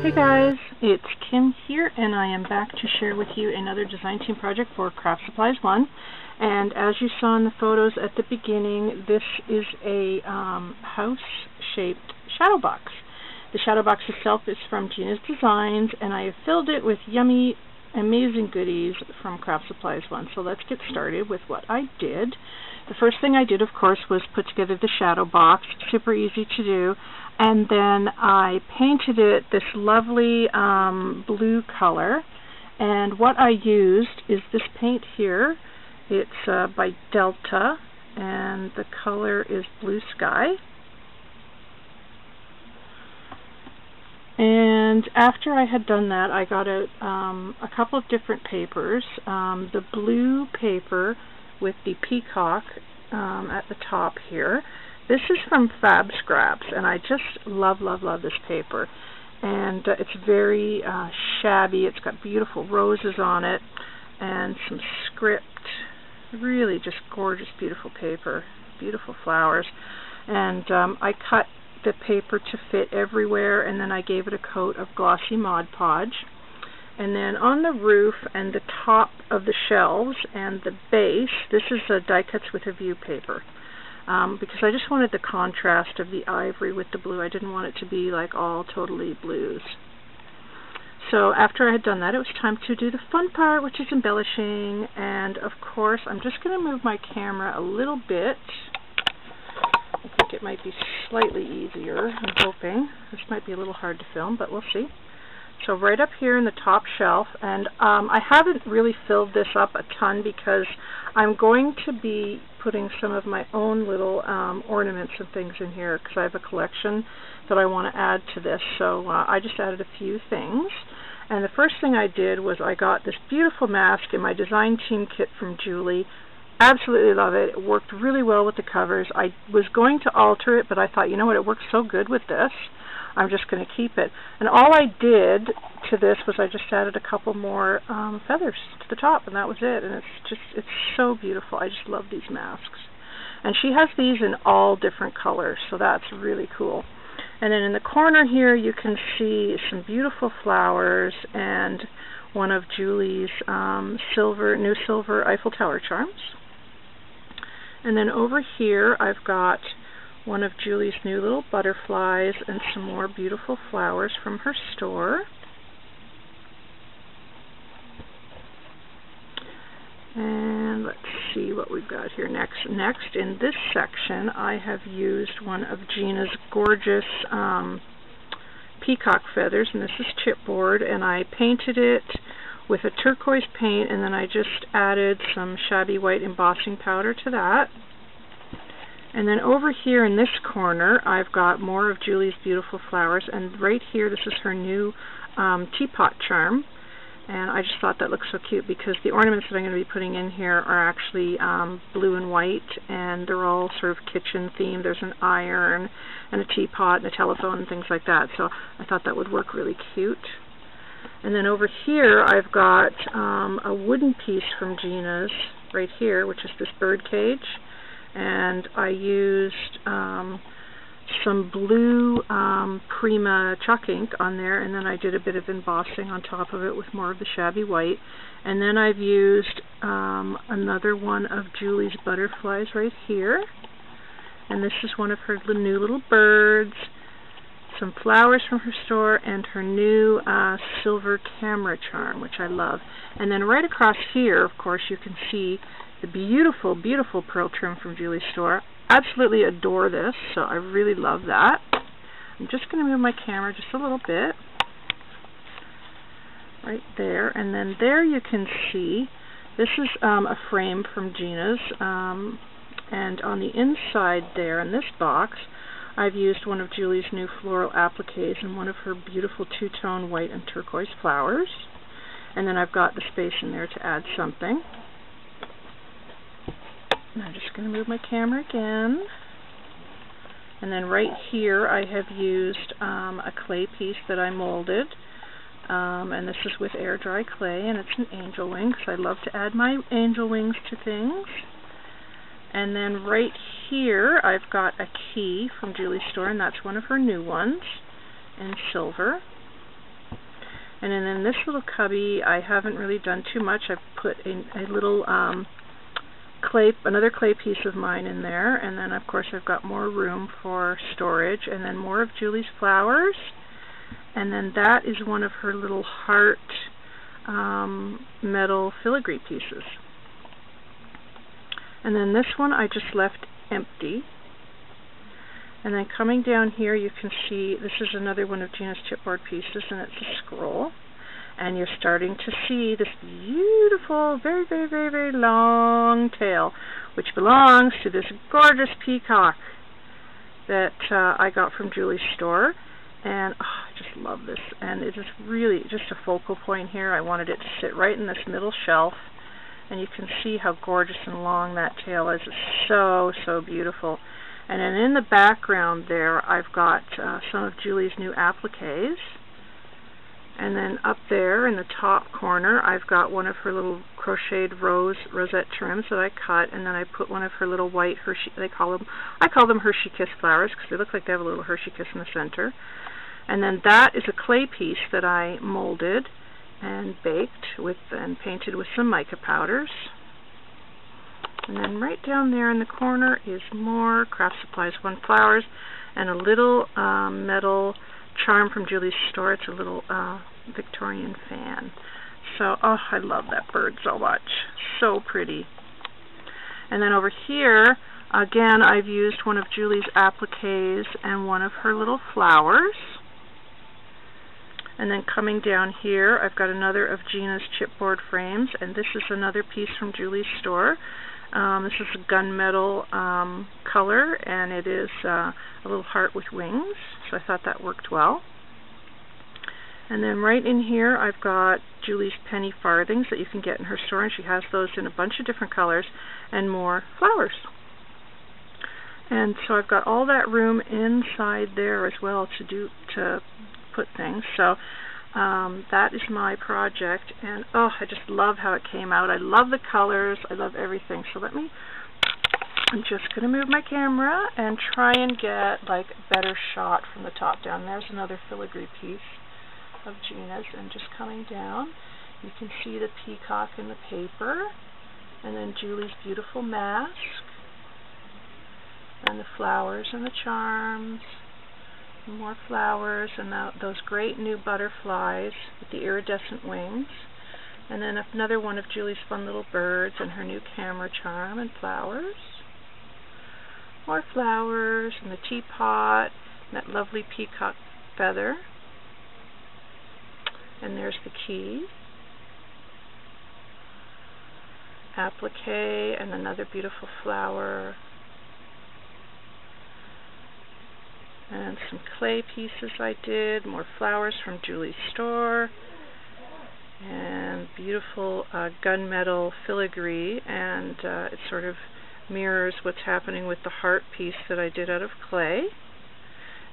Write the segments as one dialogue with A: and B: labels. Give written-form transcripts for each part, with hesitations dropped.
A: Hey guys, it's Kim here, and I am back to share with you another design team project for Craftsupplies1. And as you saw in the photos at the beginning, this is a house-shaped shadow box. The shadow box itself is from Gina's Designs, and I have filled it with yummy, amazing goodies from Craftsupplies1. So let's get started with what I did. The first thing I did, of course, was put together the shadow box. Super easy to do. And then I painted it this lovely blue color. And what I used is this paint here. It's by Delta, and the color is Blue Sky. And after I had done that, I got a couple of different papers. The blue paper with the Peacock at the top here. This is from Fab Scraps, and I just love this paper. And it's very shabby. It's got beautiful roses on it and some script. Really just gorgeous, beautiful paper. Beautiful flowers. And I cut the paper to fit everywhere, and then I gave it a coat of glossy Mod Podge. And then on the roof and the top of the shelves and the base, this is a die cuts with a view paper. Because I just wanted the contrast of the ivory with the blue. I didn't want it to be like all totally blues. So after I had done that, it was time to do the fun part, which is embellishing. And of course, I'm just going to move my camera a little bit. I think it might be slightly easier, I'm hoping. This might be a little hard to film, but we'll see. So right up here in the top shelf, and I haven't really filled this up a ton because I'm going to be putting some of my own little ornaments and things in here because I have a collection that I want to add to this. So I just added a few things. And the first thing I did was I got this beautiful mask in my design team kit from Julie. Absolutely love it. It worked really well with the covers. I was going to alter it, but I thought, you know what, it works so good with this, I'm just going to keep it. And all I did to this was I just added a couple more feathers to the top, and that was it. And it's so beautiful. I just love these masks. And she has these in all different colors, so that's really cool. And then in the corner here, you can see some beautiful flowers and one of Julie's new silver Eiffel Tower charms. And then over here, I've got one of Julie's new little butterflies and some more beautiful flowers from her store. And let's see what we've got here next. Next, in this section, I have used one of Gina's gorgeous peacock feathers, and this is chipboard, and I painted it with a turquoise paint, and then I just added some shabby white embossing powder to that. And then over here in this corner, I've got more of Julie's beautiful flowers, and right here, this is her new teapot charm. And I just thought that looked so cute because the ornaments that I'm going to be putting in here are actually blue and white, and they're all sort of kitchen themed. There's an iron and a teapot and a telephone and things like that, so I thought that would work really cute. And then over here, I've got a wooden piece from Gina's right here, which is this bird cage. And I used some blue Prima chalk ink on there, and then I did a bit of embossing on top of it with more of the shabby white. And then I've used another one of Julie's butterflies right here. And this is one of her new little birds. Some flowers from her store, and her new silver camera charm, which I love. And then right across here, of course, you can see the beautiful, beautiful pearl trim from Julie's store. Absolutely adore this, so I really love that. I'm just going to move my camera just a little bit. Right there. And then there you can see, this is a frame from Gina's. And on the inside there, in this box, I've used one of Julie's new floral appliques and one of her beautiful two-tone white and turquoise flowers. And then I've got the space in there to add something. And I'm just going to move my camera again. And then right here I have used a clay piece that I molded. And this is with air dry clay, and it's an angel wing because I love to add my angel wings to things. And then right here I've got a key from Julie's store, and that's one of her new ones in silver. And then in this little cubby, I haven't really done too much. I've put a little another clay piece of mine in there, and then of course I've got more room for storage, and then more of Julie's flowers, and then that is one of her little heart metal filigree pieces. And then this one I just left empty. And then coming down here, you can see this is another one of Gina's chipboard pieces, and it's a scroll. And you're starting to see this beautiful, very, very, very, very long tail, which belongs to this gorgeous peacock that I got from Julie's store. And I just love this. And it is really just a focal point here. I wanted it to sit right in this middle shelf. And you can see how gorgeous and long that tail is. It's so, so beautiful. And then in the background there, I've got some of Julie's new appliques. And then up there in the top corner, I've got one of her little crocheted rosette trims that I cut, and then I put one of her little white Hershey, I call them Hershey Kiss flowers, because they look like they have a little Hershey Kiss in the center. And then that is a clay piece that I molded and baked with and painted with some mica powders. And then right down there in the corner is more Craftsupplies1 flowers and a little metal charm from Julie's store. It's a little Victorian fan. So, oh, I love that bird so much. So pretty. And then over here, again, I've used one of Julie's appliques and one of her little flowers. And then coming down here, I've got another of Gina's chipboard frames, and this is another piece from Julie's store. This is a gunmetal color, and it is a little heart with wings, so I thought that worked well. And then right in here, I've got Julie's penny farthings that you can get in her store, and she has those in a bunch of different colors, and more flowers. And so I've got all that room inside there as well to put things. So that is my project, and oh, I just love how it came out. I love the colors. I love everything. So I'm just going to move my camera and try and get like a better shot from the top down. There's another filigree piece of Gina's, and just coming down, you can see the peacock in the paper, and then Julie's beautiful mask, and the flowers and the charms. More flowers, and those great new butterflies with the iridescent wings, and then another one of Julie's fun little birds and her new camera charm and flowers. More flowers, and the teapot, and that lovely peacock feather. And there's the key. Applique, and another beautiful flower. And some clay pieces I did, more flowers from Julie's store, and beautiful gunmetal filigree, and it sort of mirrors what's happening with the heart piece that I did out of clay.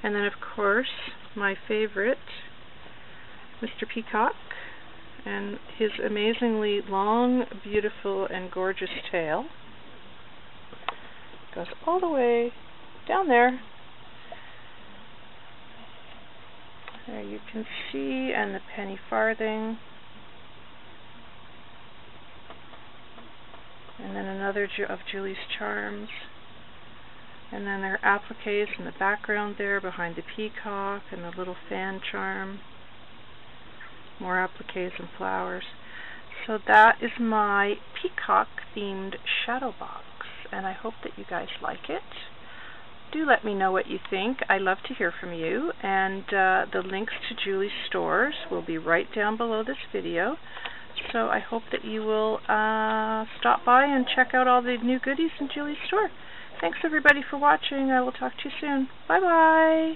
A: And then of course my favorite, Mr. Peacock, and his amazingly long, beautiful, and gorgeous tail. Goes all the way down there. There you can see, and the penny farthing. And then another of Julie's charms. And then there are appliques in the background there behind the peacock and the little fan charm. More appliques and flowers. So that is my peacock themed shadow box, and I hope that you guys like it. Do let me know what you think. I love to hear from you, and the links to Julie's stores will be right down below this video. So I hope that you will stop by and check out all the new goodies in Julie's store. Thanks everybody for watching. I will talk to you soon. Bye bye.